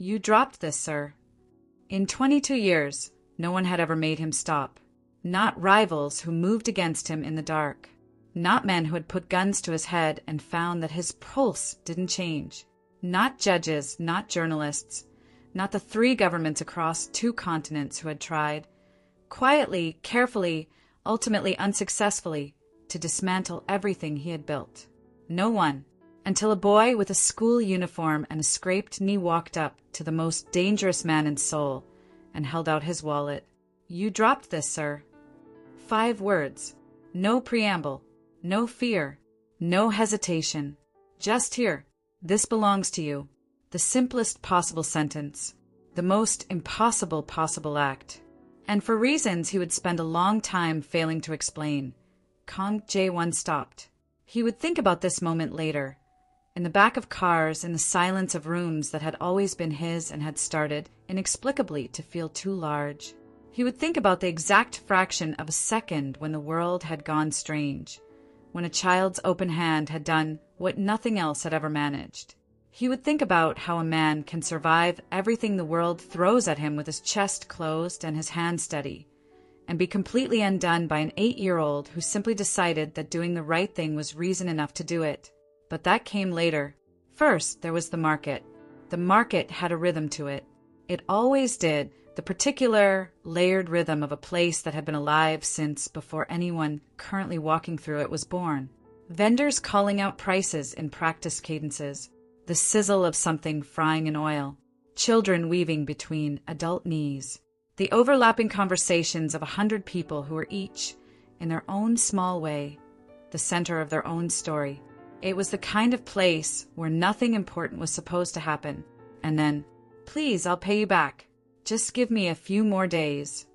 You dropped this, sir. In 22 years, no one had ever made him stop. Not rivals who moved against him in the dark. Not men who had put guns to his head and found that his pulse didn't change. Not judges, not journalists, not the 3 governments across 2 continents who had tried, quietly, carefully, ultimately unsuccessfully, to dismantle everything he had built. No one, until a boy with a school uniform and a scraped knee walked up to the most dangerous man in Seoul and held out his wallet. You dropped this, sir. 5 words. No preamble. No fear. No hesitation. Just here. This belongs to you. The simplest possible sentence. The most impossible possible act. And for reasons he would spend a long time failing to explain, Kong Jae-won stopped. He would think about this moment later. In the back of cars, in the silence of rooms that had always been his and had started, inexplicably, to feel too large. He would think about the exact fraction of a second when the world had gone strange, when a child's open hand had done what nothing else had ever managed. He would think about how a man can survive everything the world throws at him with his chest closed and his hands steady, and be completely undone by an 8-year-old who simply decided that doing the right thing was reason enough to do it. But that came later. First, there was the market. The market had a rhythm to it. It always did, the particular, layered rhythm of a place that had been alive since before anyone currently walking through it was born. Vendors calling out prices in practice cadences, the sizzle of something frying in oil, children weaving between adult knees, the overlapping conversations of 100 people who were each, in their own small way, the center of their own story. It was the kind of place where nothing important was supposed to happen, and then, please, I'll pay you back. Just give me a few more days.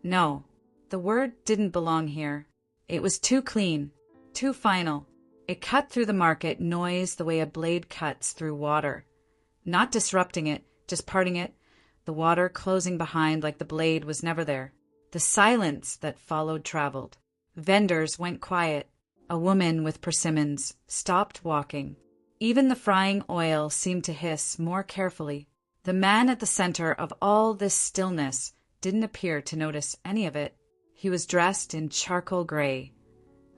No, the word didn't belong here. It was too clean, too final. It cut through the market noise the way a blade cuts through water. Not disrupting it, just parting it, the water closing behind like the blade was never there. The silence that followed traveled. Vendors went quiet. A woman with persimmons stopped walking. Even the frying oil seemed to hiss more carefully. The man at the center of all this stillness didn't appear to notice any of it. He was dressed in charcoal gray,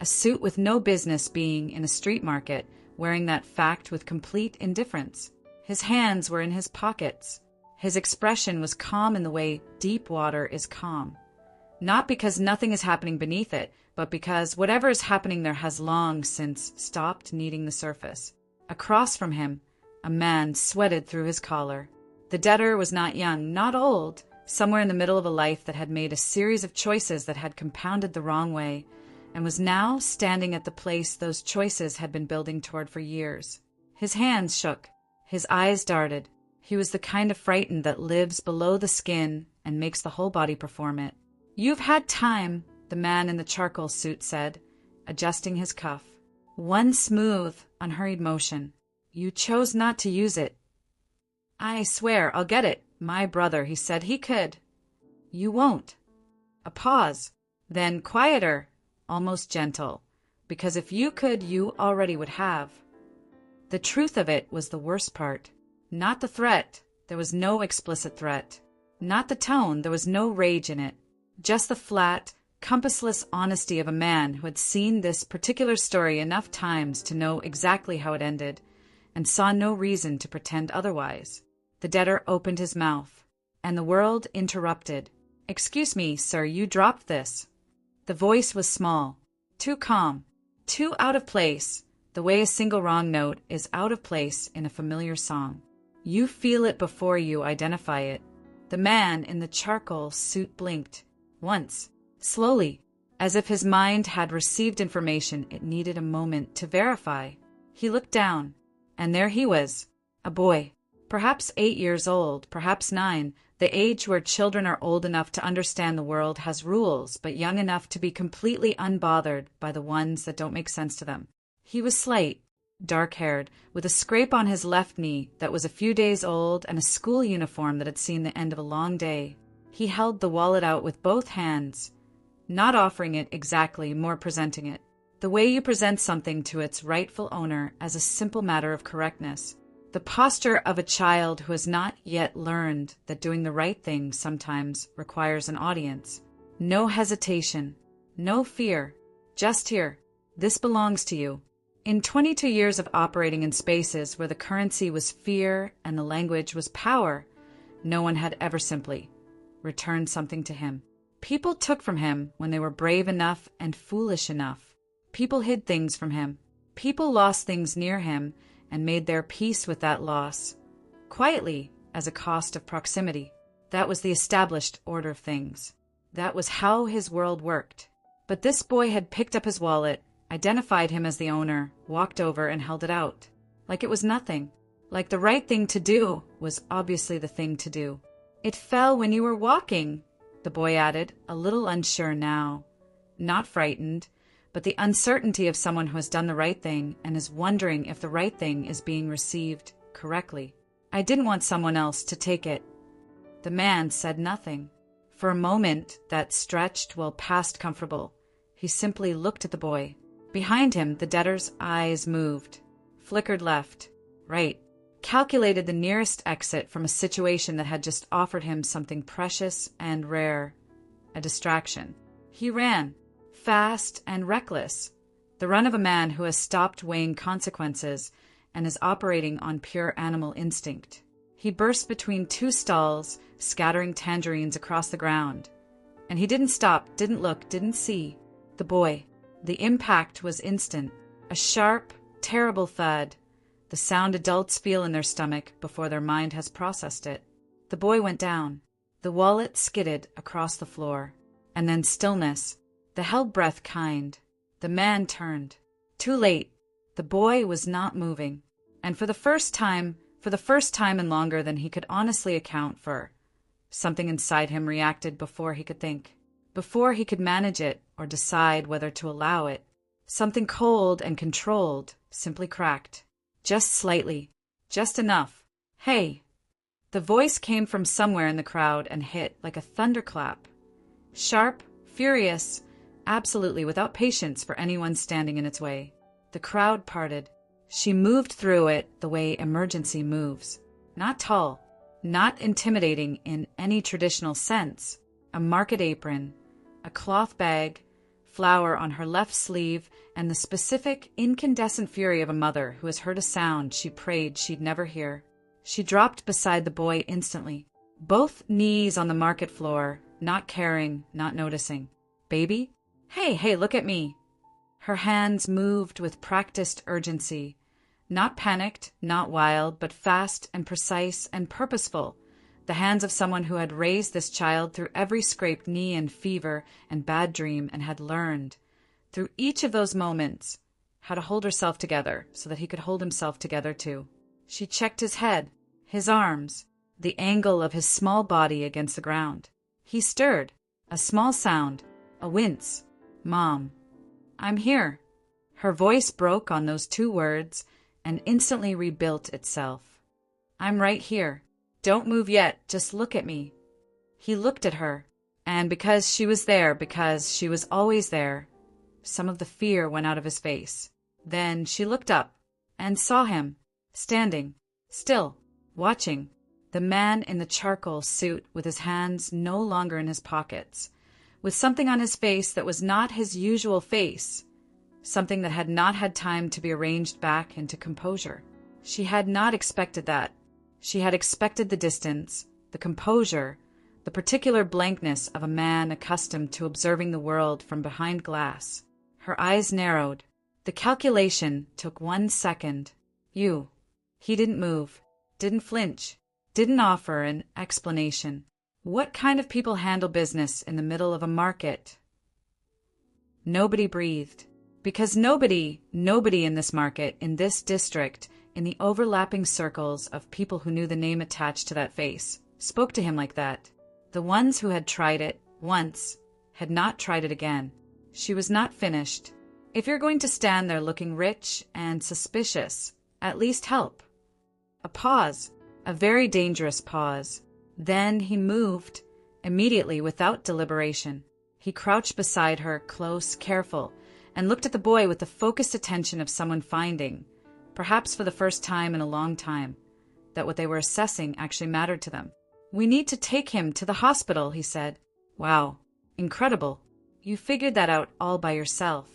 a suit with no business being in a street market, wearing that fact with complete indifference. His hands were in his pockets. His expression was calm in the way deep water is calm. Not because nothing is happening beneath it, but because whatever is happening there has long since stopped needing the surface. Across from him, a man sweated through his collar. The debtor was not young, not old, somewhere in the middle of a life that had made a series of choices that had compounded the wrong way, and was now standing at the place those choices had been building toward for years. His hands shook. His eyes darted. He was the kind of frightened that lives below the skin and makes the whole body perform it. You've had time, the man in the charcoal suit said, adjusting his cuff. One smooth, unhurried motion. You chose not to use it. I swear, I'll get it. My brother, he said he could. You won't. A pause. Then quieter, almost gentle. Because if you could, you already would have. The truth of it was the worst part. Not the threat. There was no explicit threat. Not the tone. There was no rage in it. Just the flat, compassless honesty of a man who had seen this particular story enough times to know exactly how it ended, and saw no reason to pretend otherwise. The debtor opened his mouth, and the world interrupted. Excuse me, sir, you dropped this. The voice was small, too calm, too out of place, the way a single wrong note is out of place in a familiar song. You feel it before you identify it. The man in the charcoal suit blinked. Once, slowly, as if his mind had received information it needed a moment to verify. He looked down, and there he was, a boy, perhaps 8 years old, perhaps 9, the age where children are old enough to understand the world has rules, but young enough to be completely unbothered by the ones that don't make sense to them. He was slight, dark-haired, with a scrape on his left knee that was a few days old and a school uniform that had seen the end of a long day. He held the wallet out with both hands, not offering it exactly, more presenting it. The way you present something to its rightful owner as a simple matter of correctness. The The posture of a child who has not yet learned that doing the right thing sometimes requires an audience. No hesitation, no fear, just here. This belongs to you. In 22 years of operating in spaces where the currency was fear and the language was power, no one had ever simply returned something to him. People took from him when they were brave enough and foolish enough. People hid things from him. People lost things near him and made their peace with that loss, quietly as a cost of proximity. That was the established order of things. That was how his world worked. But this boy had picked up his wallet, identified him as the owner, walked over and held it out. Like it was nothing. Like the right thing to do was obviously the thing to do. It fell when you were walking, the boy added, a little unsure now. Not frightened, but the uncertainty of someone who has done the right thing and is wondering if the right thing is being received correctly. I didn't want someone else to take it. The man said nothing. For a moment that stretched well past comfortable, he simply looked at the boy. Behind him, the debtor's eyes moved, flickered left, right, calculated the nearest exit from a situation that had just offered him something precious and rare, a distraction. He ran, fast and reckless, the run of a man who has stopped weighing consequences and is operating on pure animal instinct. He burst between two stalls, scattering tangerines across the ground. And he didn't stop, didn't look, didn't see. The boy. The impact was instant. A sharp, terrible thud. The sound adults feel in their stomach before their mind has processed it. The boy went down. The wallet skidded across the floor. And then stillness. The held breath kind. The man turned. Too late. The boy was not moving. And for the first time and longer than he could honestly account for, something inside him reacted before he could think. Before he could manage it or decide whether to allow it. Something cold and controlled simply cracked. Just slightly. Just enough. Hey! The voice came from somewhere in the crowd and hit like a thunderclap. Sharp, furious, absolutely without patience for anyone standing in its way. The crowd parted. She moved through it the way emergency moves. Not tall, not intimidating in any traditional sense. A market apron, a cloth bag, flour on her left sleeve, and the specific, incandescent fury of a mother who has heard a sound she prayed she'd never hear. She dropped beside the boy instantly, both knees on the market floor, not caring, not noticing. Baby? Hey, look at me. Her hands moved with practiced urgency. Not panicked, not wild, but fast and precise and purposeful. The hands of someone who had raised this child through every scraped knee and fever and bad dream and had learned, through each of those moments, how to hold herself together so that he could hold himself together too. She checked his head, his arms, the angle of his small body against the ground. He stirred, a small sound, a wince. Mom. I'm here. Her voice broke on those two words and instantly rebuilt itself. I'm right here. Don't move yet, just look at me. He looked at her, and because she was there, because she was always there, some of the fear went out of his face. Then she looked up and saw him, standing, still, watching, the man in the charcoal suit with his hands no longer in his pockets, with something on his face that was not his usual face, something that had not had time to be arranged back into composure. She had not expected that. She had expected the distance, the composure, the particular blankness of a man accustomed to observing the world from behind glass. Her eyes narrowed. The calculation took 1 second. You. He didn't move, didn't flinch, didn't offer an explanation. What kind of people handle business in the middle of a market? Nobody breathed. Because nobody in this market, in this district, in the overlapping circles of people who knew the name attached to that face, spoke to him like that. The ones who had tried it once had not tried it again. She was not finished. If you're going to stand there looking rich and suspicious, at least help. A pause, a very dangerous pause. Then he moved, immediately, without deliberation. He crouched beside her, close, careful, and looked at the boy with the focused attention of someone finding, perhaps for the first time in a long time, that what they were assessing actually mattered to them. "We need to take him to the hospital," he said. "Wow. Incredible. You figured that out all by yourself."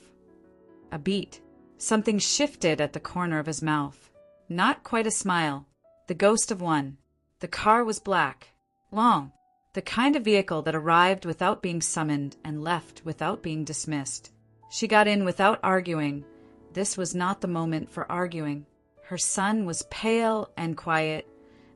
A beat. Something shifted at the corner of his mouth. Not quite a smile. The ghost of one. The car was black. Long. The kind of vehicle that arrived without being summoned and left without being dismissed. She got in without arguing. This was not the moment for arguing. Her son was pale and quiet,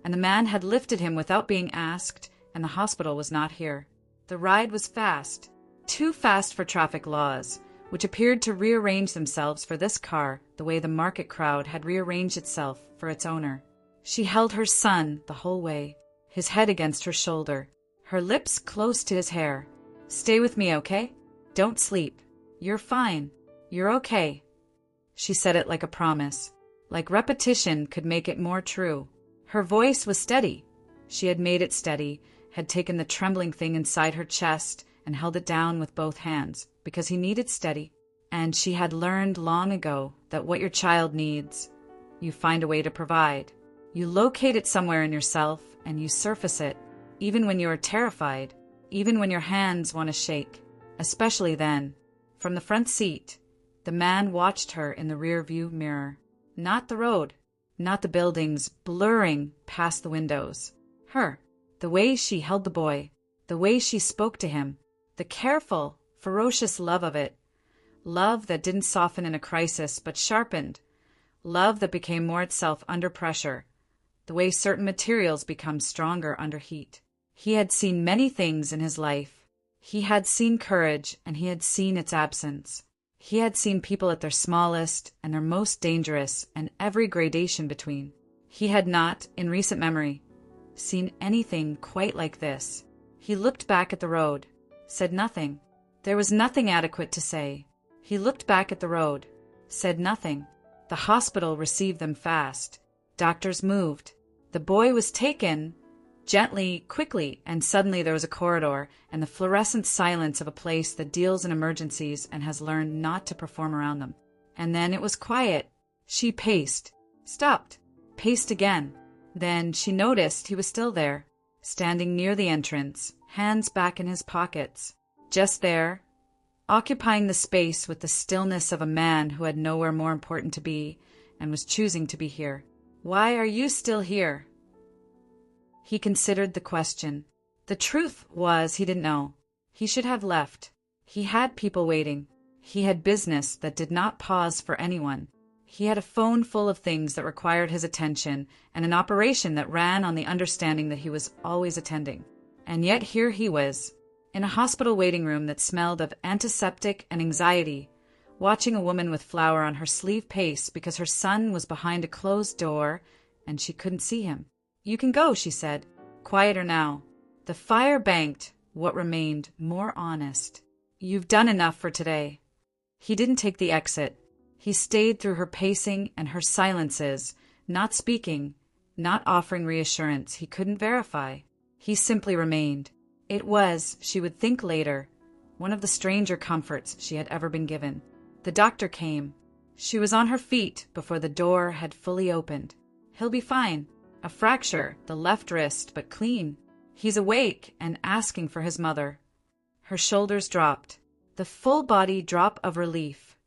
and the man had lifted him without being asked, and the hospital was not here. The ride was fast. Too fast for traffic laws, which appeared to rearrange themselves for this car the way the market crowd had rearranged itself for its owner. She held her son the whole way, his head against her shoulder, her lips close to his hair. "Stay with me, okay? Don't sleep. You're fine. You're okay." She said it like a promise, like repetition could make it more true. Her voice was steady. She had made it steady, had taken the trembling thing inside her chest and held it down with both hands, because he needed steady. And she had learned long ago that what your child needs, you find a way to provide. You locate it somewhere in yourself and you surface it, even when you are terrified, even when your hands want to shake. Especially then. From the front seat, the man watched her in the rear-view mirror. Not the road, not the buildings blurring past the windows. Her, the way she held the boy, the way she spoke to him, the careful, ferocious love of it. Love that didn't soften in a crisis but sharpened. Love that became more itself under pressure. The way certain materials become stronger under heat. He had seen many things in his life. He had seen courage, and he had seen its absence. He had seen people at their smallest and their most dangerous, and every gradation between. He had not, in recent memory, seen anything quite like this. He looked back at the road, said nothing. There was nothing adequate to say. He looked back at the road, said nothing. The hospital received them fast. Doctors moved. The boy was taken, gently, quickly, and suddenly there was a corridor and the fluorescent silence of a place that deals in emergencies and has learned not to perform around them. And then it was quiet. She paced, stopped, paced again. Then she noticed he was still there, standing near the entrance, hands back in his pockets. Just there, occupying the space with the stillness of a man who had nowhere more important to be and was choosing to be here. "Why are you still here?" He considered the question. The truth was he didn't know. He should have left. He had people waiting. He had business that did not pause for anyone. He had a phone full of things that required his attention and an operation that ran on the understanding that he was always attending. And yet here he was, in a hospital waiting room that smelled of antiseptic and anxiety, watching a woman with flour on her sleeve pace because her son was behind a closed door and she couldn't see him. "You can go," she said, quieter now. The fire banked what remained more honest. "You've done enough for today." He didn't take the exit. He stayed through her pacing and her silences, not speaking, not offering reassurance he couldn't verify. He simply remained. It was, she would think later, one of the stranger comforts she had ever been given. The doctor came. She was on her feet before the door had fully opened. "He'll be fine. A fracture, the left wrist, but clean. He's awake and asking for his mother." Her shoulders dropped. The full body drop of relief.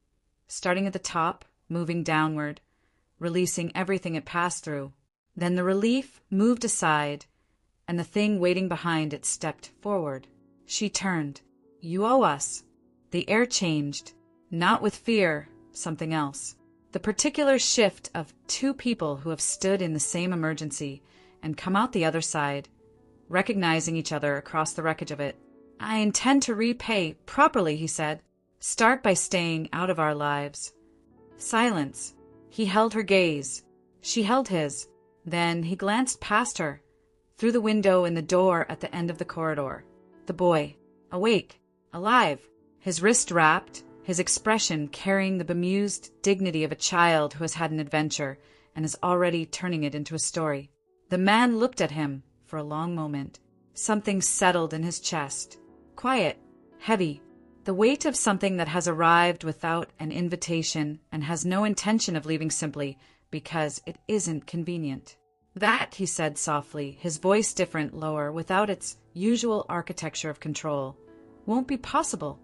Starting at the top, moving downward, releasing everything it passed through. Then the relief moved aside, and the thing waiting behind it stepped forward. She turned. "You owe us." The air changed. Not with fear, something else. The particular shift of two people who have stood in the same emergency and come out the other side, recognizing each other across the wreckage of it. "I intend to repay properly," he said. "Start by staying out of our lives." Silence. He held her gaze. She held his. Then he glanced past her, through the window in the door at the end of the corridor. The boy, awake, alive, his wrist wrapped, his expression carrying the bemused dignity of a child who has had an adventure and is already turning it into a story. The man looked at him for a long moment. Something settled in his chest. Quiet, heavy, the weight of something that has arrived without an invitation and has no intention of leaving simply because it isn't convenient. That, he said softly, his voice different, lower, without its usual architecture of control, won't be possible.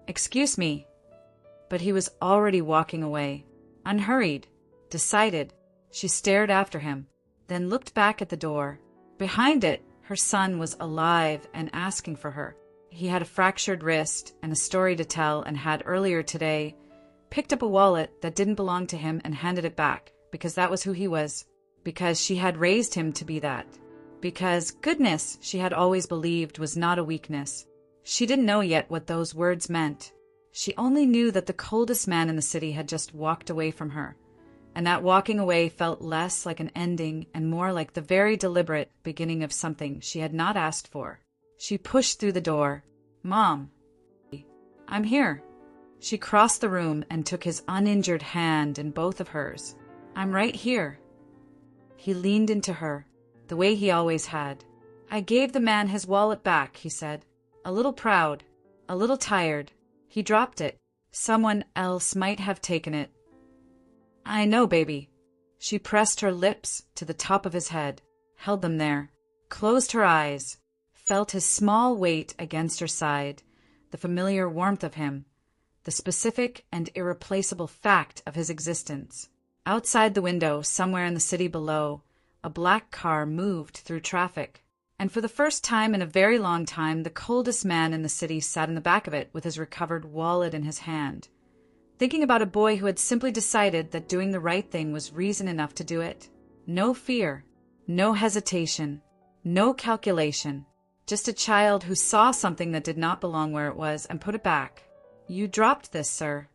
Excuse me. But he was already walking away, unhurried, decided. She stared after him, then looked back at the door. Behind it, her son was alive and asking for her. He had a fractured wrist and a story to tell, and had earlier today picked up a wallet that didn't belong to him and handed it back, because that was who he was, because she had raised him to be that, because goodness, she had always believed, was not a weakness. She didn't know yet what those words meant. She only knew that the coldest man in the city had just walked away from her, and that walking away felt less like an ending and more like the very deliberate beginning of something she had not asked for. She pushed through the door. Mom. I'm here. She crossed the room and took his uninjured hand in both of hers. I'm right here. He leaned into her, the way he always had. I gave the man his wallet back, he said. A little proud, a little tired. He dropped it. Someone else might have taken it. I know, baby. She pressed her lips to the top of his head, held them there, closed her eyes, felt his small weight against her side, the familiar warmth of him, the specific and irreplaceable fact of his existence. Outside the window, somewhere in the city below, a black car moved through traffic, and for the first time in a very long time, the coldest man in the city sat in the back of it with his recovered wallet in his hand, thinking about a boy who had simply decided that doing the right thing was reason enough to do it. No fear, no hesitation, no calculation, just a child who saw something that did not belong where it was and put it back. You dropped this, sir.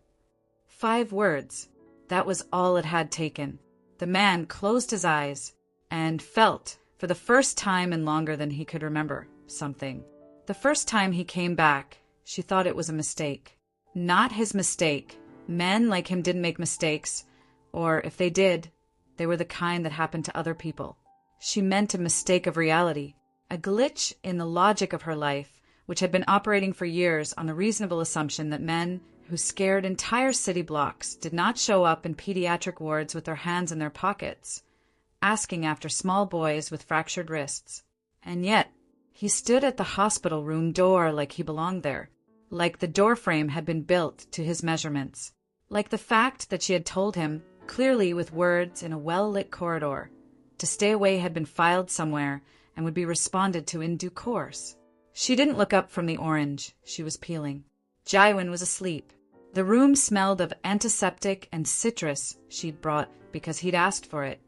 5 words. That was all it had taken. The man closed his eyes and felt, for the first time and longer than he could remember, something. The first time he came back, she thought it was a mistake. Not his mistake. Men like him didn't make mistakes, or if they did, they were the kind that happened to other people. She meant a mistake of reality, a glitch in the logic of her life, which had been operating for years on the reasonable assumption that men who scared entire city blocks did not show up in pediatric wards with their hands in their pockets, asking after small boys with fractured wrists. And yet, he stood at the hospital room door like he belonged there, like the doorframe had been built to his measurements, like the fact that she had told him, clearly with words in a well-lit corridor, to stay away had been filed somewhere and would be responded to in due course. She didn't look up from the orange she was peeling. Jaiwin was asleep. The room smelled of antiseptic and citrus she'd brought because he'd asked for it,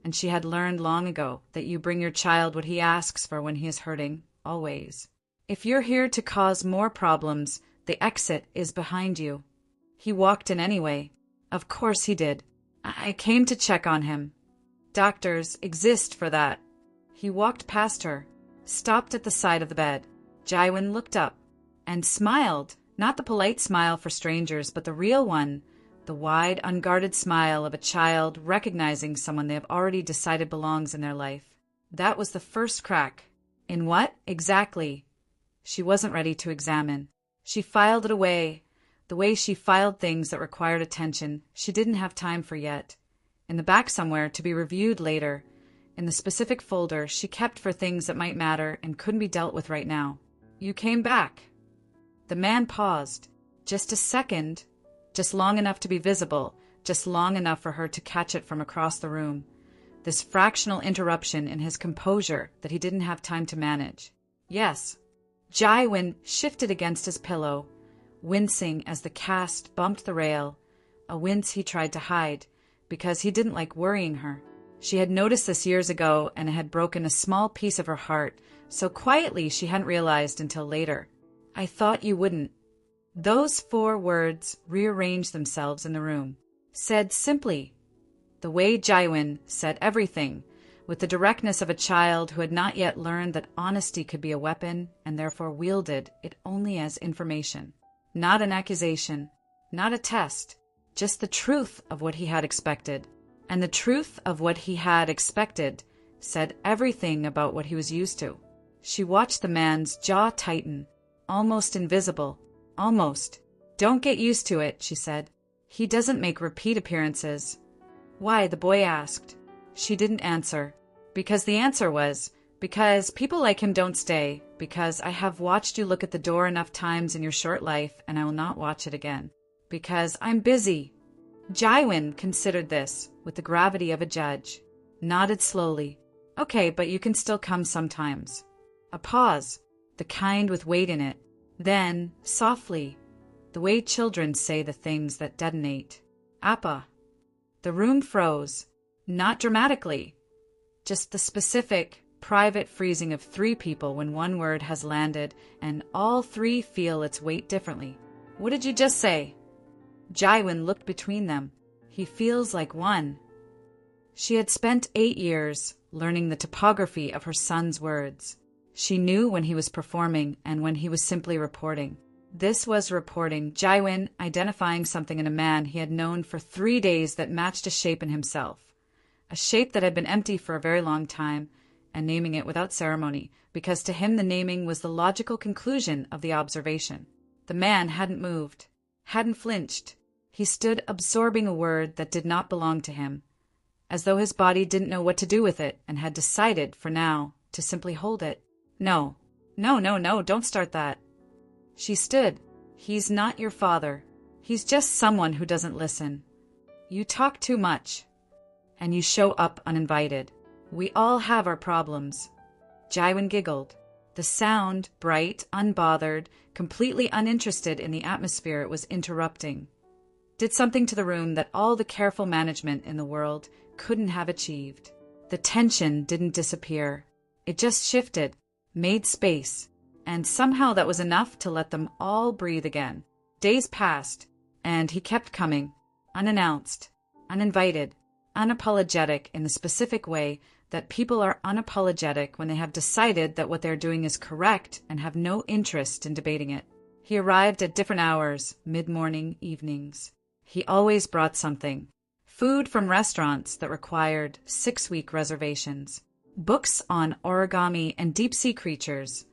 and she had learned long ago that you bring your child what he asks for when he is hurting, always. If you're here to cause more problems, the exit is behind you. He walked in anyway. Of course he did. I came to check on him. Doctors exist for that. He walked past her, stopped at the side of the bed. Jaiwin looked up and smiled, not the polite smile for strangers, but the real one, the wide, unguarded smile of a child recognizing someone they have already decided belongs in their life. That was the first crack. In what, exactly? She wasn't ready to examine. She filed it away, the way she filed things that required attention she didn't have time for yet. In the back somewhere, to be reviewed later, in the specific folder she kept for things that might matter and couldn't be dealt with right now. You came back. The man paused. Just a second, just long enough to be visible, just long enough for her to catch it from across the room. This fractional interruption in his composure that he didn't have time to manage. Yes. Jaiwin shifted against his pillow, wincing as the cast bumped the rail, a wince he tried to hide, because he didn't like worrying her. She had noticed this years ago, and it had broken a small piece of her heart, so quietly she hadn't realized until later. I thought you wouldn't. Those 4 words rearranged themselves in the room, said simply, the way Jaiwin said everything, with the directness of a child who had not yet learned that honesty could be a weapon and therefore wielded it only as information. Not an accusation, not a test, just the truth of what he had expected. And the truth of what he had expected said everything about what he was used to. She watched the man's jaw tighten, almost invisible. Almost. Don't get used to it, she said. He doesn't make repeat appearances. Why? The boy asked. She didn't answer. Because the answer was, because people like him don't stay, because I have watched you look at the door enough times in your short life and I will not watch it again. Because I'm busy. Jaiwin considered this with the gravity of a judge, nodded slowly. Okay, but you can still come sometimes. A pause, the kind with weight in it. Then, softly, the way children say the things that detonate. Appa. The room froze, not dramatically, just the specific, private freezing of three people when one word has landed and all three feel its weight differently. What did you just say? Jaiwin looked between them. He feels like one. She had spent 8 years learning the topography of her son's words. She knew when he was performing and when he was simply reporting. This was reporting, Jaiwin identifying something in a man he had known for 3 days that matched a shape in himself. A shape that had been empty for a very long time, and naming it without ceremony, because to him the naming was the logical conclusion of the observation. The man hadn't moved, hadn't flinched. He stood absorbing a word that did not belong to him, as though his body didn't know what to do with it and had decided, for now, to simply hold it. No, don't start that. She stood. He's not your father. He's just someone who doesn't listen. You talk too much, and you show up uninvited. We all have our problems. Jaiwin giggled. The sound, bright, unbothered, completely uninterested in the atmosphere it was interrupting, did something to the room that all the careful management in the world couldn't have achieved. The tension didn't disappear. It just shifted, made space, and somehow that was enough to let them all breathe again. Days passed, and he kept coming, unannounced, uninvited, unapologetic in the specific way that people are unapologetic when they have decided that what they're doing is correct and have no interest in debating it. He arrived at different hours, mid-morning, evenings. He always brought something. Food from restaurants that required 6-week reservations. Books on origami and deep-sea creatures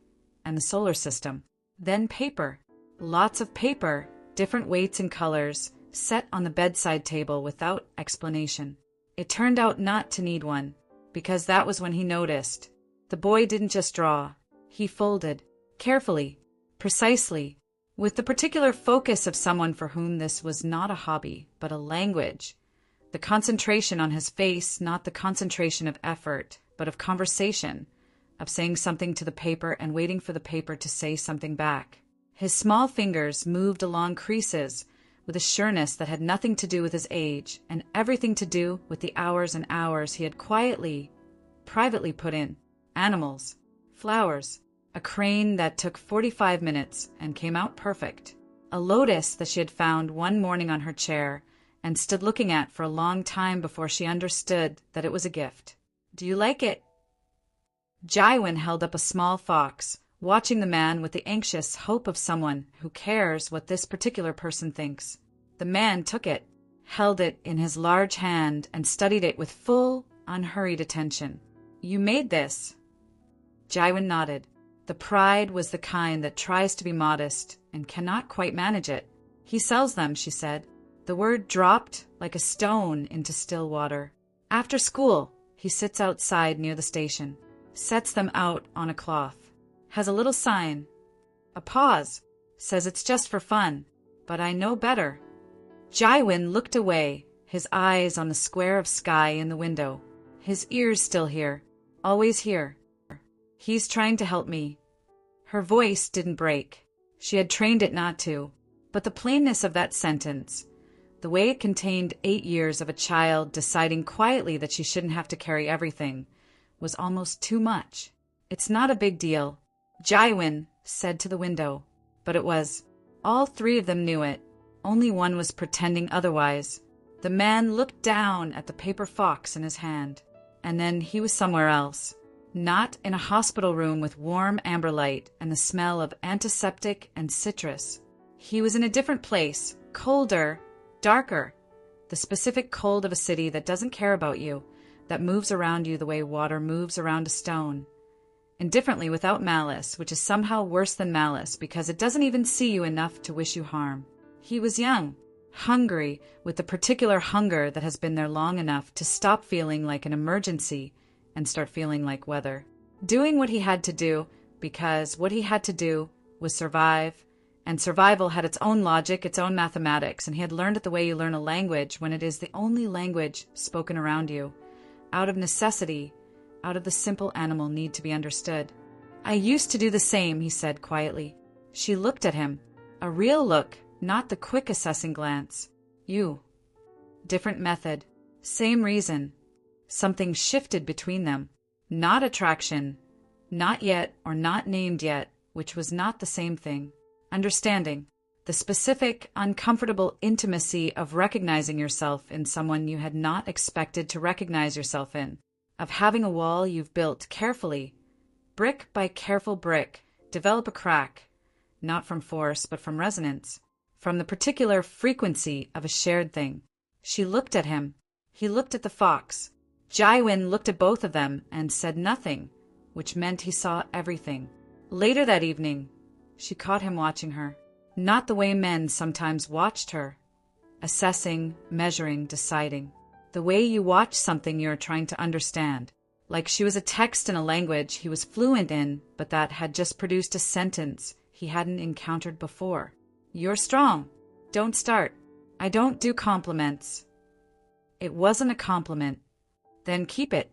and the solar system. Then paper. Lots of paper, different weights and colors, set on the bedside table without explanation. It turned out not to need one, because that was when he noticed. The boy didn't just draw. He folded, carefully, precisely, with the particular focus of someone for whom this was not a hobby, but a language. The concentration on his face, not the concentration of effort, but of conversation, of saying something to the paper and waiting for the paper to say something back. His small fingers moved along creases with a sureness that had nothing to do with his age and everything to do with the hours and hours he had quietly, privately put in. Animals, flowers, a crane that took 45 minutes and came out perfect, a lotus that she had found one morning on her chair and stood looking at for a long time before she understood that it was a gift. Do you like it? Jaiwin held up a small fox, watching the man with the anxious hope of someone who cares what this particular person thinks. The man took it, held it in his large hand, and studied it with full, unhurried attention. You made this? Jaiwin nodded. The pride was the kind that tries to be modest and cannot quite manage it. He sells them, she said. The word dropped like a stone into still water. After school, he sits outside near the station, sets them out on a cloth, has a little sign, a pause, says it's just for fun, but I know better. Jaiwin looked away, his eyes on the square of sky in the window, his ears still here, always here. He's trying to help me. Her voice didn't break. She had trained it not to, but the plainness of that sentence, the way it contained 8 years of a child deciding quietly that she shouldn't have to carry everything, was almost too much. It's not a big deal, Jaiwin said to the window, but it was. All three of them knew it. Only one was pretending otherwise. The man looked down at the paper fox in his hand, and then he was somewhere else. Not in a hospital room with warm amber light and the smell of antiseptic and citrus. He was in a different place, colder, darker, the specific cold of a city that doesn't care about you, that moves around you the way water moves around a stone. Indifferently without malice, which is somehow worse than malice because it doesn't even see you enough to wish you harm. He was young, hungry with the particular hunger that has been there long enough to stop feeling like an emergency and start feeling like weather. Doing what he had to do because what he had to do was survive, and survival had its own logic, its own mathematics, and he had learned it the way you learn a language when it is the only language spoken around you, out of necessity, out of the simple animal need to be understood. I used to do the same, he said quietly. She looked at him, a real look, not the quick assessing glance. You. Different method. Same reason. Something shifted between them. Not attraction. Not yet or not named yet, which was not the same thing. Understanding. The specific, uncomfortable intimacy of recognizing yourself in someone you had not expected to recognize yourself in. Of having a wall you've built carefully, brick by careful brick, develop a crack, not from force but from resonance, from the particular frequency of a shared thing. She looked at him. He looked at the fox. Jaiwin looked at both of them and said nothing, which meant he saw everything. Later that evening, she caught him watching her. Not the way men sometimes watched her, assessing, measuring, deciding. The way you watch something you're trying to understand. Like she was a text in a language he was fluent in, but that had just produced a sentence he hadn't encountered before. You're strong. Don't start. I don't do compliments. It wasn't a compliment. Then keep it.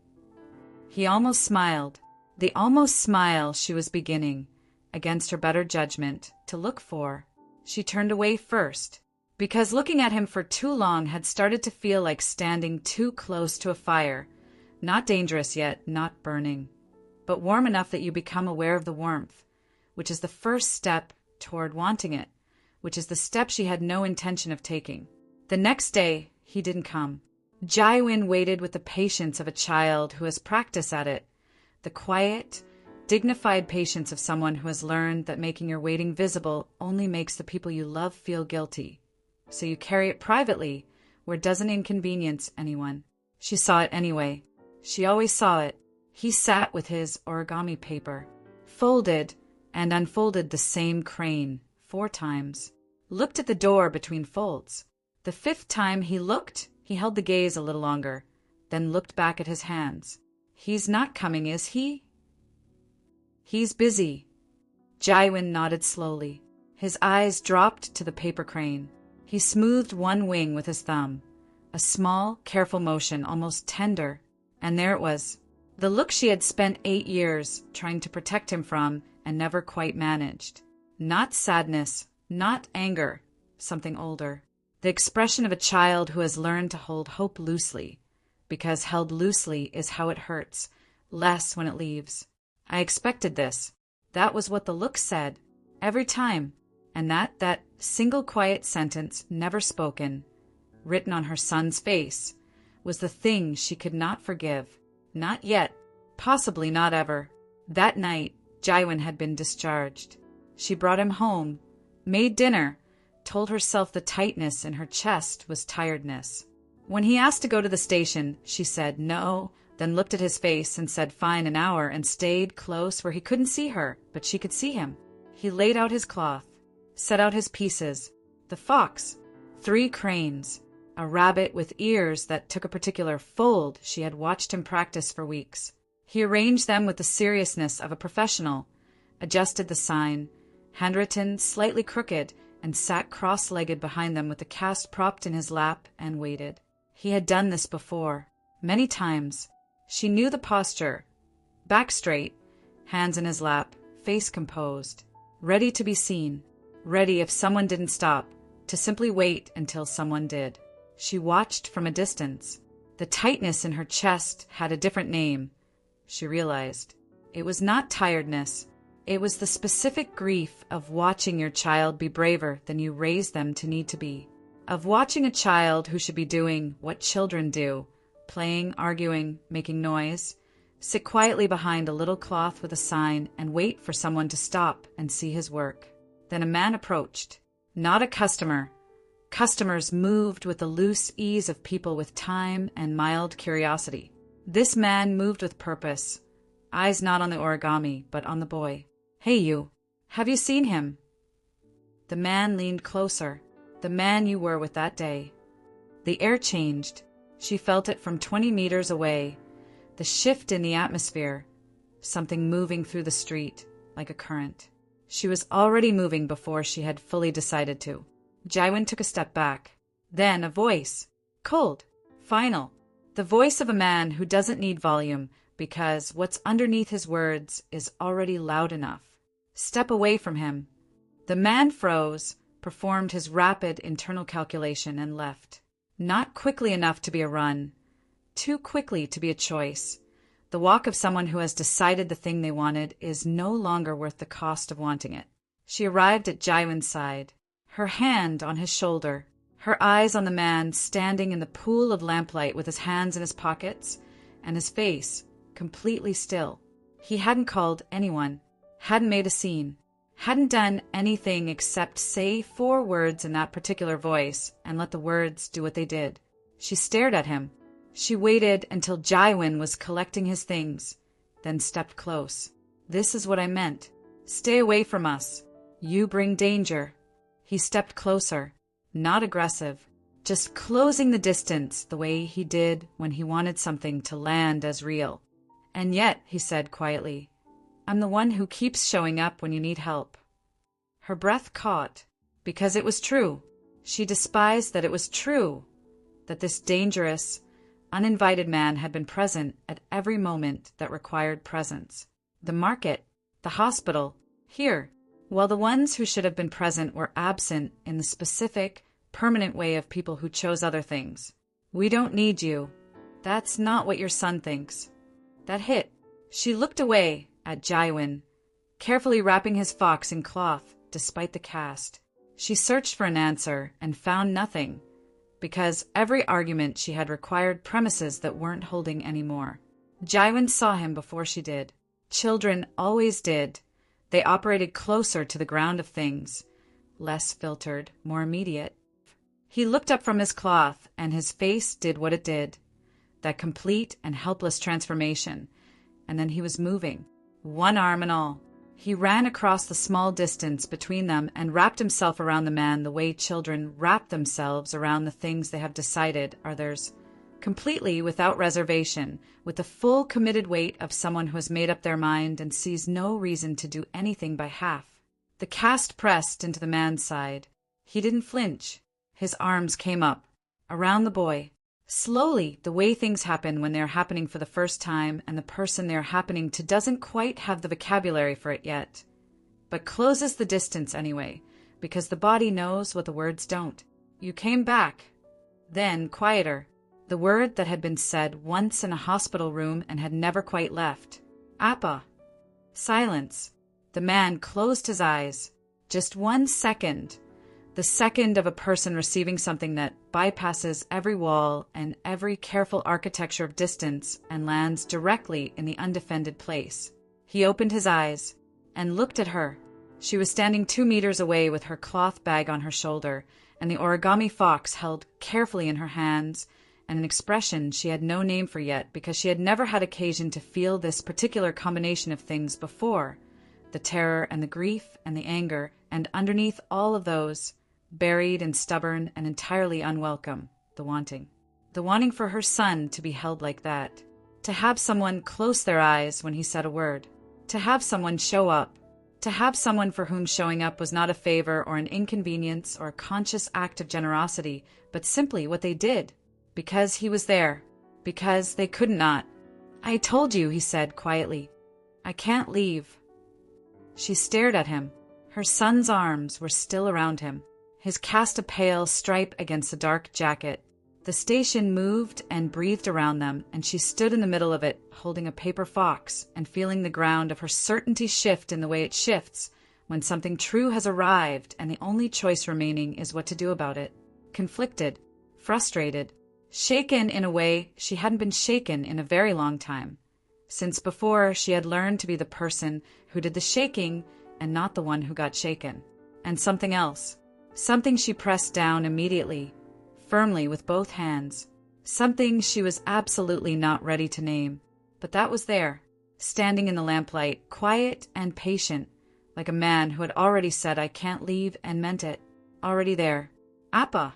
He almost smiled. The almost smile she was beginning, against her better judgment, to look for. She turned away first, because looking at him for too long had started to feel like standing too close to a fire. Not dangerous yet, not burning, but warm enough that you become aware of the warmth, which is the first step toward wanting it, which is the step she had no intention of taking. The next day, he didn't come. Jaiwin waited with the patience of a child who has practice at it, the quiet, dignified patience of someone who has learned that making your waiting visible only makes the people you love feel guilty. So you carry it privately, where it doesn't inconvenience anyone. She saw it anyway. She always saw it. He sat with his origami paper, folded and unfolded the same crane 4 times, looked at the door between folds. The 5th time he looked, he held the gaze a little longer, then looked back at his hands. He's not coming, is he? He's busy. Jaiwin nodded slowly. His eyes dropped to the paper crane. He smoothed one wing with his thumb, a small, careful motion, almost tender. And there it was, the look she had spent 8 years trying to protect him from and never quite managed. Not sadness, not anger, something older. The expression of a child who has learned to hold hope loosely, because held loosely is how it hurts, less when it leaves. I expected this. That was what the look said, every time. And that single quiet sentence, never spoken, written on her son's face, was the thing she could not forgive. Not yet. Possibly not ever. That night, Jaiwin had been discharged. She brought him home, made dinner, told herself the tightness in her chest was tiredness. When he asked to go to the station, she said no, then looked at his face and said fine an hour and stayed close where he couldn't see her, but she could see him. He laid out his cloth, set out his pieces, the fox, 3 cranes, a rabbit with ears that took a particular fold she had watched him practice for weeks. He arranged them with the seriousness of a professional, adjusted the sign, handwritten, slightly crooked, and sat cross-legged behind them with the cast propped in his lap and waited. He had done this before, many times. She knew the posture, back straight, hands in his lap, face composed, ready to be seen, ready if someone didn't stop, to simply wait until someone did. She watched from a distance. The tightness in her chest had a different name, she realized. It was not tiredness. It was the specific grief of watching your child be braver than you raised them to need to be. Of watching a child who should be doing what children do, playing, arguing, making noise, sit quietly behind a little cloth with a sign and wait for someone to stop and see his work. Then a man approached. Not a customer. Customers moved with the loose ease of people with time and mild curiosity. This man moved with purpose, eyes not on the origami, but on the boy. Hey, you. Have you seen him? The man leaned closer. The man you were with that day. The air changed. She felt it from 20 meters away. The shift in the atmosphere. Something moving through the street, like a current. She was already moving before she had fully decided to. Jaiwin took a step back. Then a voice. Cold. Final. The voice of a man who doesn't need volume because what's underneath his words is already loud enough. Step away from him. The man froze, performed his rapid internal calculation, and left. Not quickly enough to be a run. Too quickly to be a choice. The walk of someone who has decided the thing they wanted is no longer worth the cost of wanting it. She arrived at Jaiwin's side, her hand on his shoulder, her eyes on the man standing in the pool of lamplight with his hands in his pockets and his face completely still. He hadn't called anyone, hadn't made a scene, hadn't done anything except say 4 words in that particular voice and let the words do what they did. She stared at him. She waited until Jaiwin was collecting his things, then stepped close. This is what I meant. Stay away from us. You bring danger. He stepped closer, not aggressive, just closing the distance the way he did when he wanted something to land as real. And yet, he said quietly, I'm the one who keeps showing up when you need help. Her breath caught, because it was true. She despised that it was true, that this dangerous, uninvited man had been present at every moment that required presence. The market, the hospital, here, while the ones who should have been present were absent in the specific, permanent way of people who chose other things. We don't need you. That's not what your son thinks. That hit. She looked away at Jaiwin, carefully wrapping his fox in cloth despite the cast. She searched for an answer and found nothing, because every argument she had required premises that weren't holding anymore. Jaiwin saw him before she did. Children always did. They operated closer to the ground of things, less filtered, more immediate. He looked up from his cloth, and his face did what it did, that complete and helpless transformation, and then he was moving, one arm and all. He ran across the small distance between them and wrapped himself around the man the way children wrap themselves around the things they have decided are theirs, completely without reservation, with the full committed weight of someone who has made up their mind and sees no reason to do anything by half. The cast pressed into the man's side. He didn't flinch. His arms came up, around the boy. Slowly, the way things happen when they're happening for the first time and the person they're happening to doesn't quite have the vocabulary for it yet, but closes the distance anyway, because the body knows what the words don't. You came back. Then, quieter, the word that had been said once in a hospital room and had never quite left. Appa. Silence. The man closed his eyes. Just 1 second. The second of a person receiving something that bypasses every wall and every careful architecture of distance and lands directly in the undefended place. He opened his eyes and looked at her. She was standing 2 meters away with her cloth bag on her shoulder and the origami fox held carefully in her hands, and an expression she had no name for yet because she had never had occasion to feel this particular combination of things before, the terror and the grief and the anger, and underneath all of those, buried and stubborn and entirely unwelcome, the wanting. The wanting for her son to be held like that. To have someone close their eyes when he said a word. To have someone show up. To have someone for whom showing up was not a favor or an inconvenience or a conscious act of generosity, but simply what they did. Because he was there. Because they could not. I told you, he said quietly. I can't leave. She stared at him. Her son's arms were still around him. His cast a pale stripe against the dark jacket. The station moved and breathed around them, and she stood in the middle of it, holding a paper fox and feeling the ground of her certainty shift in the way it shifts when something true has arrived and the only choice remaining is what to do about it. Conflicted, frustrated, shaken in a way she hadn't been shaken in a very long time, since before she had learned to be the person who did the shaking and not the one who got shaken. And something else. Something she pressed down immediately, firmly with both hands. Something she was absolutely not ready to name. But that was there, standing in the lamplight, quiet and patient, like a man who had already said I can't leave and meant it. Already there. Appa.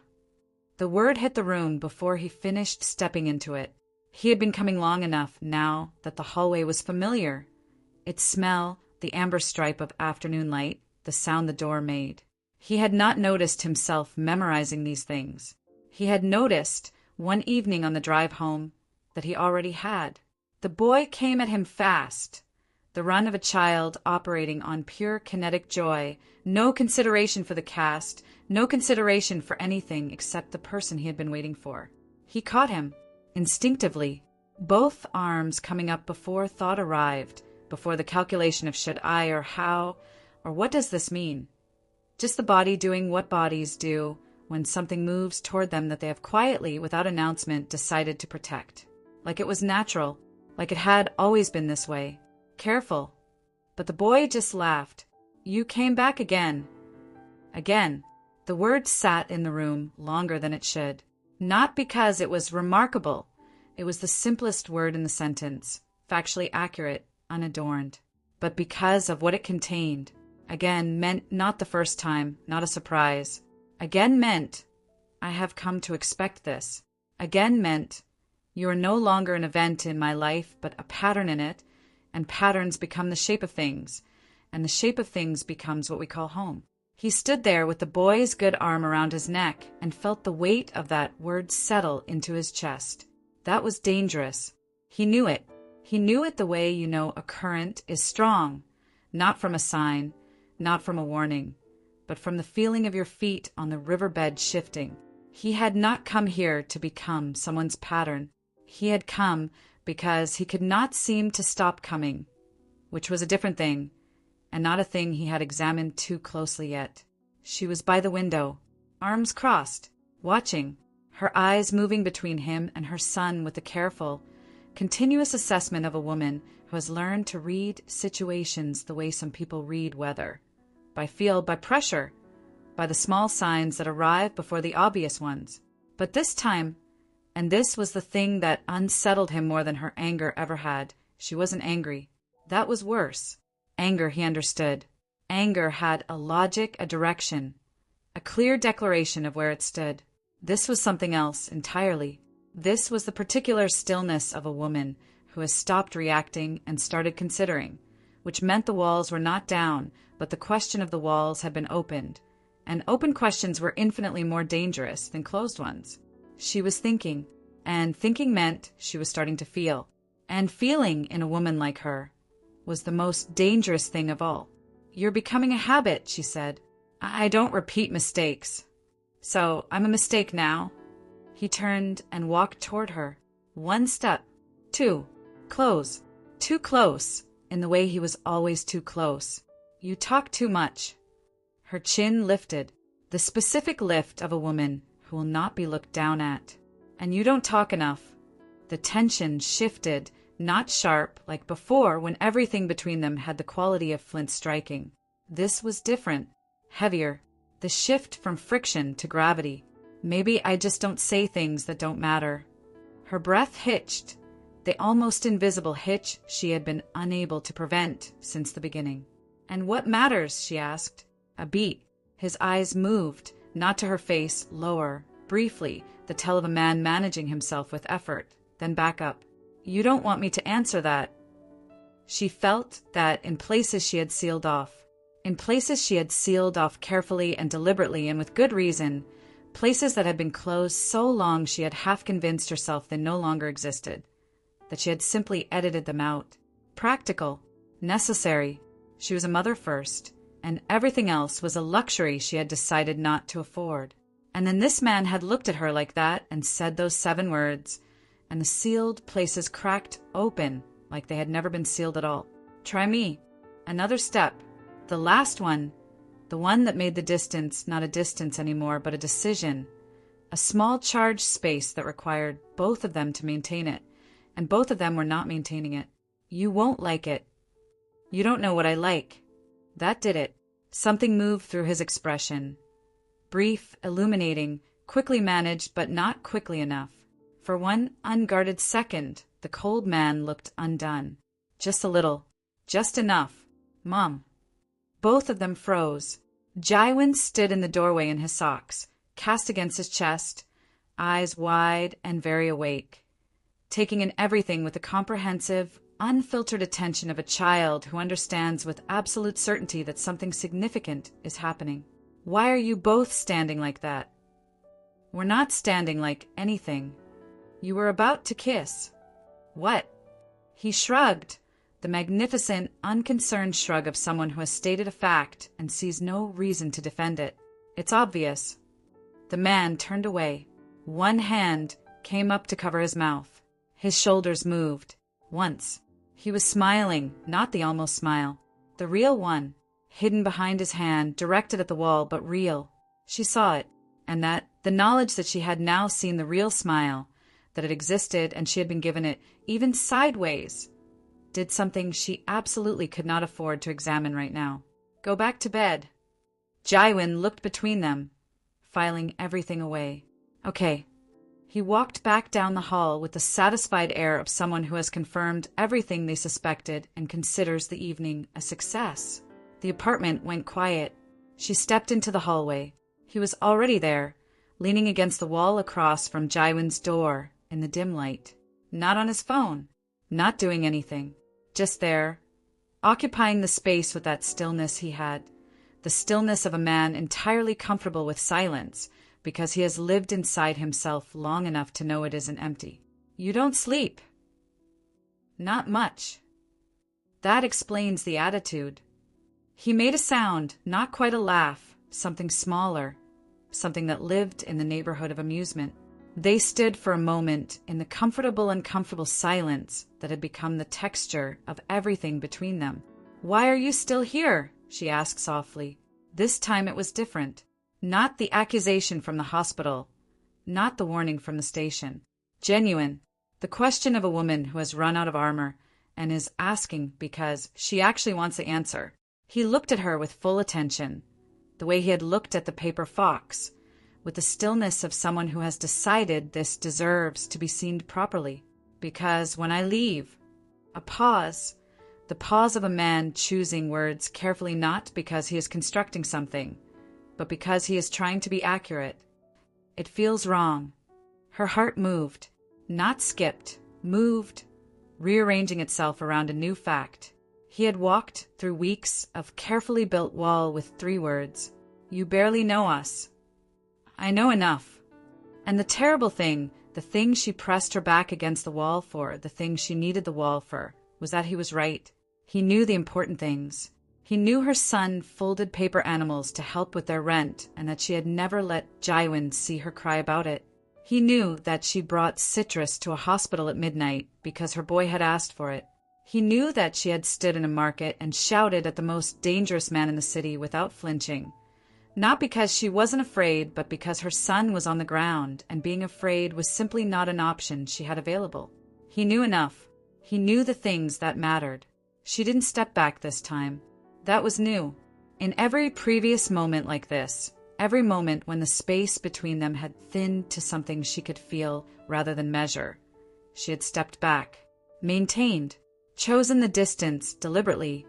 The word hit the room before he finished stepping into it. He had been coming long enough now that the hallway was familiar. Its smell, the amber stripe of afternoon light, the sound the door made. He had not noticed himself memorizing these things. He had noticed, one evening on the drive home, that he already had. The boy came at him fast, the run of a child operating on pure kinetic joy, no consideration for the cast, no consideration for anything except the person he had been waiting for. He caught him, instinctively, both arms coming up before thought arrived, before the calculation of should I or how, or what does this mean? Just the body doing what bodies do when something moves toward them that they have quietly, without announcement, decided to protect. Like it was natural, like it had always been this way. Careful. But the boy just laughed. You came back again. Again. The word sat in the room longer than it should. Not because it was remarkable. It was the simplest word in the sentence, factually accurate, unadorned. But because of what it contained. Again meant not the first time, not a surprise. Again meant, I have come to expect this. Again meant, you are no longer an event in my life, but a pattern in it, and patterns become the shape of things, and the shape of things becomes what we call home. He stood there with the boy's good arm around his neck and felt the weight of that word settle into his chest. That was dangerous. He knew it. He knew it the way you know a current is strong, not from a sign, not from a warning, but from the feeling of your feet on the riverbed shifting. He had not come here to become someone's pattern. He had come because he could not seem to stop coming, which was a different thing, and not a thing he had examined too closely yet. She was by the window, arms crossed, watching, her eyes moving between him and her son with the careful, continuous assessment of a woman who has learned to read situations the way some people read weather. By feel, by pressure, by the small signs that arrive before the obvious ones. But this time, and this was the thing that unsettled him more than her anger ever had, she wasn't angry. That was worse. Anger, he understood. Anger had a logic, a direction, a clear declaration of where it stood. This was something else entirely. This was the particular stillness of a woman who has stopped reacting and started considering, which meant the walls were not down, but the question of the walls had been opened, and open questions were infinitely more dangerous than closed ones. She was thinking, and thinking meant she was starting to feel, and feeling in a woman like her was the most dangerous thing of all. You're becoming a habit, she said. I don't repeat mistakes. So I'm a mistake now. He turned and walked toward her. One step, two, close, too close, in the way he was always too close. You talk too much. Her chin lifted, the specific lift of a woman who will not be looked down at. And you don't talk enough. The tension shifted, not sharp like before when everything between them had the quality of flint striking. This was different, heavier, the shift from friction to gravity. Maybe I just don't say things that don't matter. Her breath hitched, the almost invisible hitch she had been unable to prevent since the beginning. And what matters, she asked. A beat. His eyes moved, not to her face, lower, briefly, the tell of a man managing himself with effort, then back up. You don't want me to answer that. She felt that in places she had sealed off. In places she had sealed off carefully and deliberately and with good reason, places that had been closed so long she had half convinced herself they no longer existed, that she had simply edited them out. Practical, necessary. She was a mother first, and everything else was a luxury she had decided not to afford. And then this man had looked at her like that and said those 7 words, and the sealed places cracked open like they had never been sealed at all. Try me. Another step. The last one. The one that made the distance not a distance anymore, but a decision. A small charged space that required both of them to maintain it, and both of them were not maintaining it. You won't like it. You don't know what I like. That did it. Something moved through his expression. Brief, illuminating, quickly managed, but not quickly enough. For one unguarded second, the cold man looked undone. Just a little. Just enough. Mom. Both of them froze. Jaiwin stood in the doorway in his socks, cast against his chest, eyes wide and very awake, taking in everything with the comprehensive, unfiltered attention of a child who understands with absolute certainty that something significant is happening. Why are you both standing like that? We're not standing like anything. You were about to kiss. What? He shrugged, the magnificent, unconcerned shrug of someone who has stated a fact and sees no reason to defend it. It's obvious. The man turned away. One hand came up to cover his mouth. His shoulders moved. Once. He was smiling, not the almost smile. The real one, hidden behind his hand, directed at the wall, but real. She saw it, and that, the knowledge that she had now seen the real smile, that it existed and she had been given it, even sideways, did something she absolutely could not afford to examine right now. Go back to bed. Jaiwin looked between them, filing everything away. Okay. He walked back down the hall with the satisfied air of someone who has confirmed everything they suspected and considers the evening a success. The apartment went quiet. She stepped into the hallway. He was already there, leaning against the wall across from Jaiwin's door in the dim light. Not on his phone, not doing anything, just there, occupying the space with that stillness he had, the stillness of a man entirely comfortable with silence, because he has lived inside himself long enough to know it isn't empty. You don't sleep. Not much. That explains the attitude. He made a sound, not quite a laugh, something smaller, something that lived in the neighborhood of amusement. They stood for a moment in the comfortable, uncomfortable silence that had become the texture of everything between them. Why are you still here? She asked softly. This time it was different. Not the accusation from the hospital, not the warning from the station. Genuine. The question of a woman who has run out of armor and is asking because she actually wants the answer. He looked at her with full attention, the way he had looked at the paper fox, with the stillness of someone who has decided this deserves to be seen properly. Because when I leave, a pause, the pause of a man choosing words carefully, not because he is constructing something, but because he is trying to be accurate. It feels wrong. Her heart moved, not skipped, moved, rearranging itself around a new fact. He had walked through weeks of carefully built wall with 3 words. You barely know us. I know enough. And the terrible thing, the thing she pressed her back against the wall for, the thing she needed the wall for, was that he was right. He knew the important things. He knew her son folded paper animals to help with their rent and that she had never let Jaiwin see her cry about it. He knew that she brought citrus to a hospital at midnight because her boy had asked for it. He knew that she had stood in a market and shouted at the most dangerous man in the city without flinching. Not because she wasn't afraid, but because her son was on the ground and being afraid was simply not an option she had available. He knew enough. He knew the things that mattered. She didn't step back this time. That was new. In every previous moment like this, every moment when the space between them had thinned to something she could feel rather than measure, she had stepped back, maintained, chosen the distance deliberately,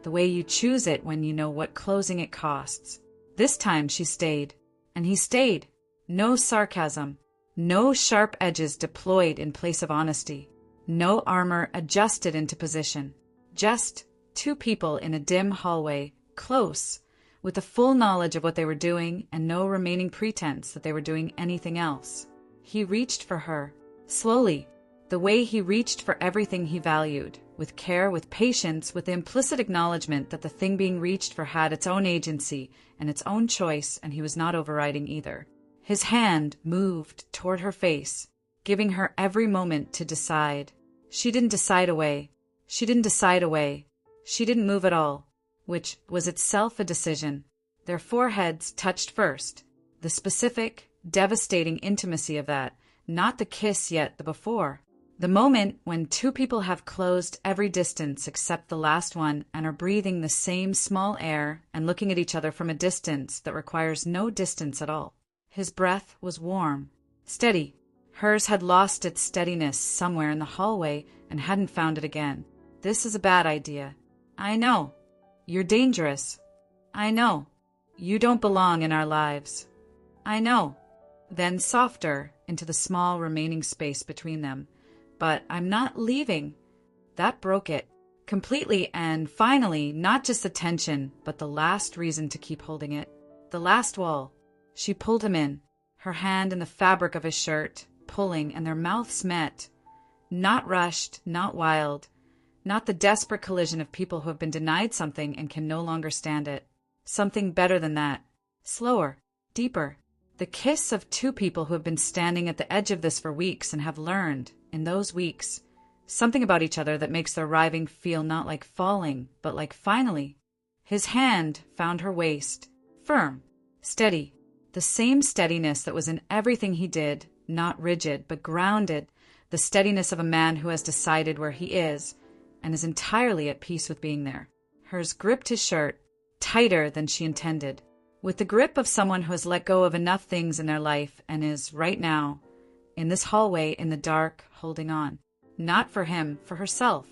the way you choose it when you know what closing it costs. This time she stayed, and he stayed. No sarcasm, no sharp edges deployed in place of honesty, no armor adjusted into position, just 2 people in a dim hallway, close, with the full knowledge of what they were doing and no remaining pretense that they were doing anything else. He reached for her, slowly, the way he reached for everything he valued, with care, with patience, with the implicit acknowledgement that the thing being reached for had its own agency and its own choice, and he was not overriding either. His hand moved toward her face, giving her every moment to decide. She didn't decide away. She didn't decide away. She didn't move at all, which was itself a decision. Their foreheads touched first, the specific, devastating intimacy of that, not the kiss yet the before. The moment when 2 people have closed every distance except the last one and are breathing the same small air and looking at each other from a distance that requires no distance at all. His breath was warm, steady. Hers had lost its steadiness somewhere in the hallway and hadn't found it again. This is a bad idea. I know. You're dangerous. I know. You don't belong in our lives. I know. Then softer, into the small remaining space between them. But I'm not leaving. That broke it. Completely and finally, not just the tension, but the last reason to keep holding it. The last wall. She pulled him in, her hand in the fabric of his shirt, pulling, and their mouths met. Not rushed, not wild, not the desperate collision of people who have been denied something and can no longer stand it. Something better than that. Slower, deeper. The kiss of two people who have been standing at the edge of this for weeks and have learned, in those weeks, something about each other that makes their arriving feel not like falling, but like finally. His hand found her waist. Firm. Steady. The same steadiness that was in everything he did, not rigid, but grounded. The steadiness of a man who has decided where he is and is entirely at peace with being there. Hers gripped his shirt, tighter than she intended, with the grip of someone who has let go of enough things in their life and is, right now, in this hallway in the dark, holding on. Not for him, for herself.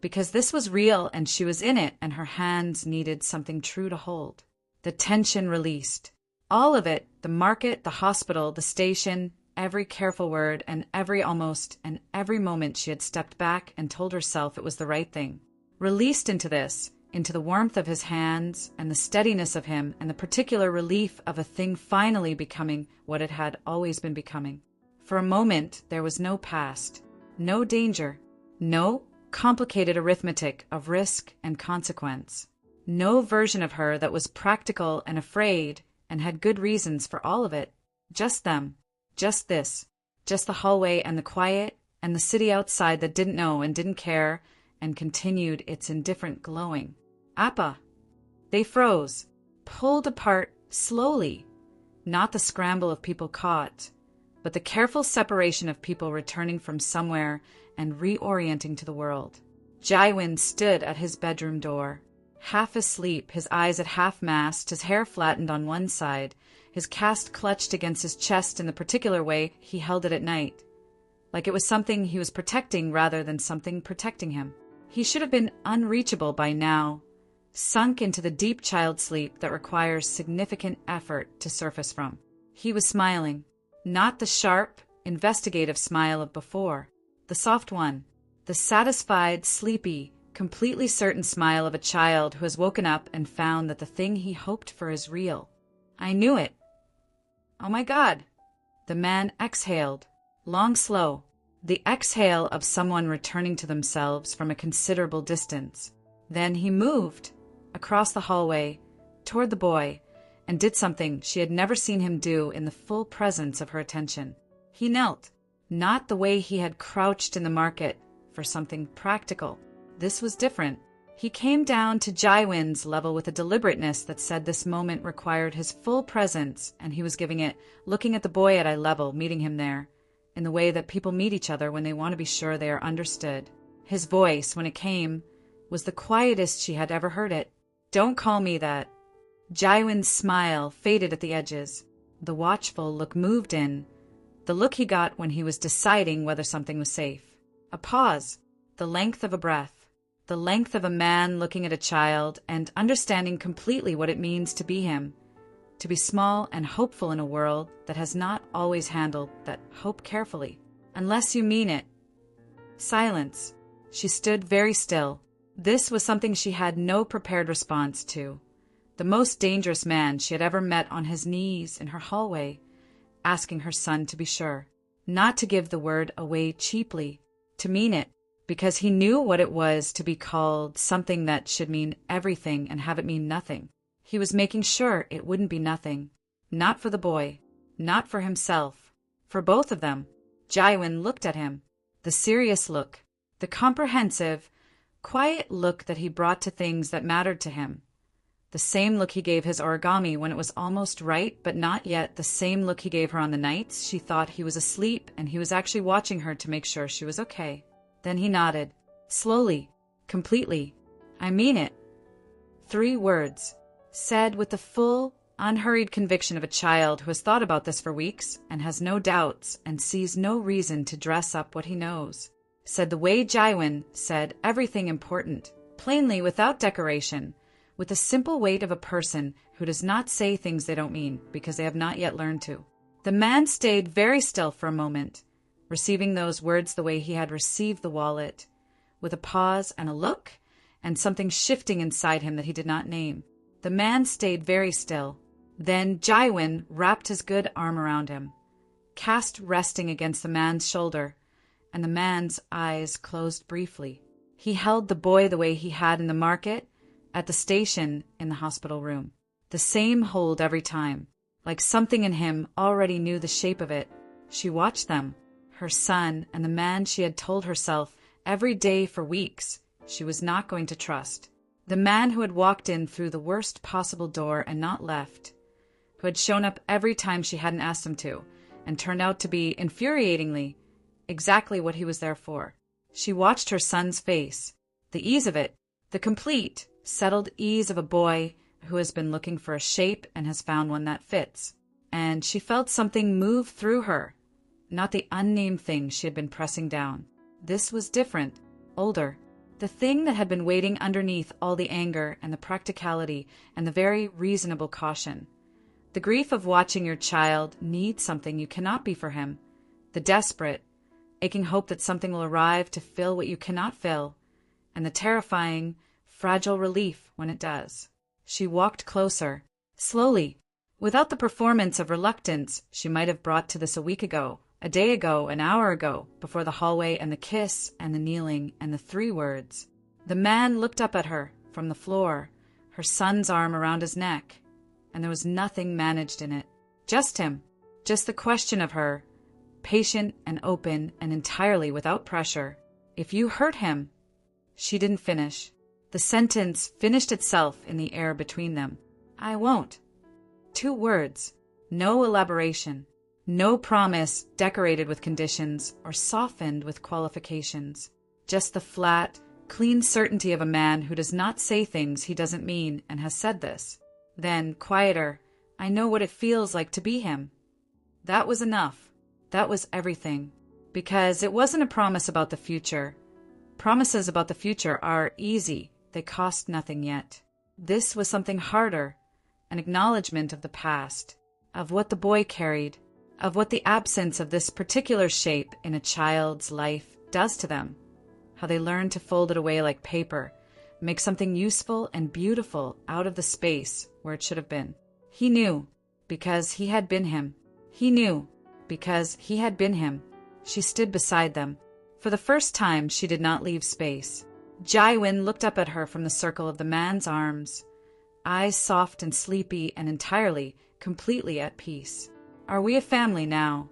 Because this was real and she was in it and her hands needed something true to hold. The tension released. All of it, the market, the hospital, the station, every careful word and every moment she had stepped back and told herself it was the right thing. Released into this, into the warmth of his hands and the steadiness of him and the particular relief of a thing finally becoming what it had always been becoming. For a moment, there was no past, no danger, no complicated arithmetic of risk and consequence, no version of her that was practical and afraid and had good reasons for all of it. Just them. Just this. Just the hallway and the quiet and the city outside that didn't know and didn't care and continued its indifferent glowing. Appa. They froze, pulled apart slowly. Not the scramble of people caught, but the careful separation of people returning from somewhere and reorienting to the world. Jaiwin stood at his bedroom door, half asleep, his eyes at half-mast, his hair flattened on one side, his cast clutched against his chest in the particular way he held it at night, like it was something he was protecting rather than something protecting him. He should have been unreachable by now, sunk into the deep child sleep that requires significant effort to surface from. He was smiling, not the sharp, investigative smile of before, the soft one, the satisfied, sleepy, completely certain smile of a child who has woken up and found that the thing he hoped for is real. I knew it. Oh my God. The man exhaled, long, slow, the exhale of someone returning to themselves from a considerable distance. Then he moved across the hallway toward the boy and did something she had never seen him do in the full presence of her attention. He knelt, not the way he had crouched in the market for something practical. This was different. He came down to Jaiwin's level with a deliberateness that said this moment required his full presence, and he was giving it, looking at the boy at eye level, meeting him there, in the way that people meet each other when they want to be sure they are understood. His voice, when it came, was the quietest she had ever heard it. Don't call me that. Jaiwin's smile faded at the edges. The watchful look moved in, the look he got when he was deciding whether something was safe. A pause, the length of a breath. The length of a man looking at a child and understanding completely what it means to be him, to be small and hopeful in a world that has not always handled that hope carefully. Unless you mean it. Silence. She stood very still. This was something she had no prepared response to. The most dangerous man she had ever met on his knees in her hallway, asking her son to be sure, not to give the word away cheaply, to mean it. Because he knew what it was to be called something that should mean everything and have it mean nothing. He was making sure it wouldn't be nothing. Not for the boy. Not for himself. For both of them. Jaiwin looked at him. The serious look. The comprehensive, quiet look that he brought to things that mattered to him. The same look he gave his origami when it was almost right, but not yet. The same look he gave her on the nights she thought he was asleep and he was actually watching her to make sure she was okay. Then he nodded, slowly, completely. I mean it. 3 words, said with the full, unhurried conviction of a child who has thought about this for weeks and has no doubts and sees no reason to dress up what he knows. Said the way Jaiwin said everything important, plainly without decoration, with the simple weight of a person who does not say things they don't mean because they have not yet learned to. The man stayed very still for a moment, receiving those words the way he had received the wallet, with a pause and a look, and something shifting inside him that he did not name. The man stayed very still. Then Jaiwin wrapped his good arm around him, cast resting against the man's shoulder, and the man's eyes closed briefly. He held the boy the way he had in the market, at the station, in the hospital room. The same hold every time, like something in him already knew the shape of it. She watched them, her son and the man she had told herself every day for weeks she was not going to trust. The man who had walked in through the worst possible door and not left, who had shown up every time she hadn't asked him to, and turned out to be, infuriatingly, exactly what he was there for. She watched her son's face, the ease of it, the complete, settled ease of a boy who has been looking for a shape and has found one that fits. And she felt something move through her, not the unnamed thing she had been pressing down. This was different, older, the thing that had been waiting underneath all the anger and the practicality and the very reasonable caution. The grief of watching your child need something you cannot be for him, the desperate, aching hope that something will arrive to fill what you cannot fill, and the terrifying, fragile relief when it does. She walked closer, slowly, without the performance of reluctance she might have brought to this a week ago, a day ago, an hour ago, before the hallway and the kiss and the kneeling and the 3 words. The man looked up at her from the floor, her son's arm around his neck, and there was nothing managed in it. Just him, just the question of her, patient and open and entirely without pressure. If you hurt him. She didn't finish. The sentence finished itself in the air between them. I won't. 2 words, no elaboration, no promise decorated with conditions or softened with qualifications. Just the flat, clean certainty of a man who does not say things he doesn't mean and has said this. Then, quieter, I know what it feels like to be him. That was enough. That was everything. Because it wasn't a promise about the future. Promises about the future are easy. They cost nothing yet. This was something harder, an acknowledgement of the past, of what the boy carried, of what the absence of this particular shape in a child's life does to them, how they learn to fold it away like paper, make something useful and beautiful out of the space where it should have been. He knew, because he had been him. He knew, because he had been him. She stood beside them. For the first time, she did not leave space. Jaiwin looked up at her from the circle of the man's arms, eyes soft and sleepy and entirely, completely at peace. Are we a family now?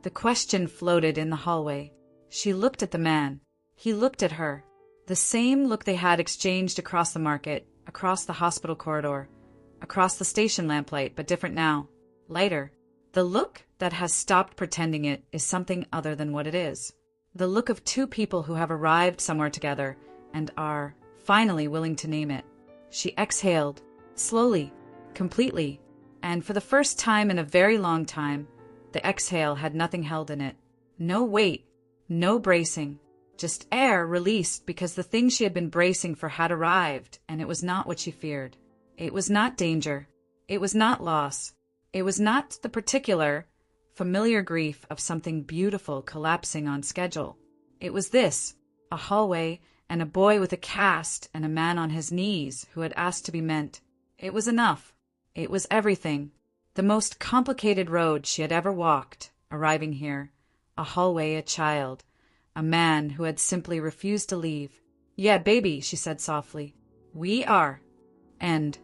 The question floated in the hallway. She looked at the man. He looked at her. The same look they had exchanged across the market, across the hospital corridor, across the station lamplight, but different now, lighter. The look that has stopped pretending it is something other than what it is. The look of 2 people who have arrived somewhere together and are finally willing to name it. She exhaled, slowly, completely, and for the first time in a very long time, the exhale had nothing held in it. No weight, no bracing, just air released because the thing she had been bracing for had arrived, and it was not what she feared. It was not danger. It was not loss. It was not the particular, familiar grief of something beautiful collapsing on schedule. It was this, a hallway and a boy with a cast and a man on his knees who had asked to be meant. It was enough. It was everything. The most complicated road she had ever walked, arriving here. A hallway, a child. A man who had simply refused to leave. Yeah, baby, she said softly. We are. End.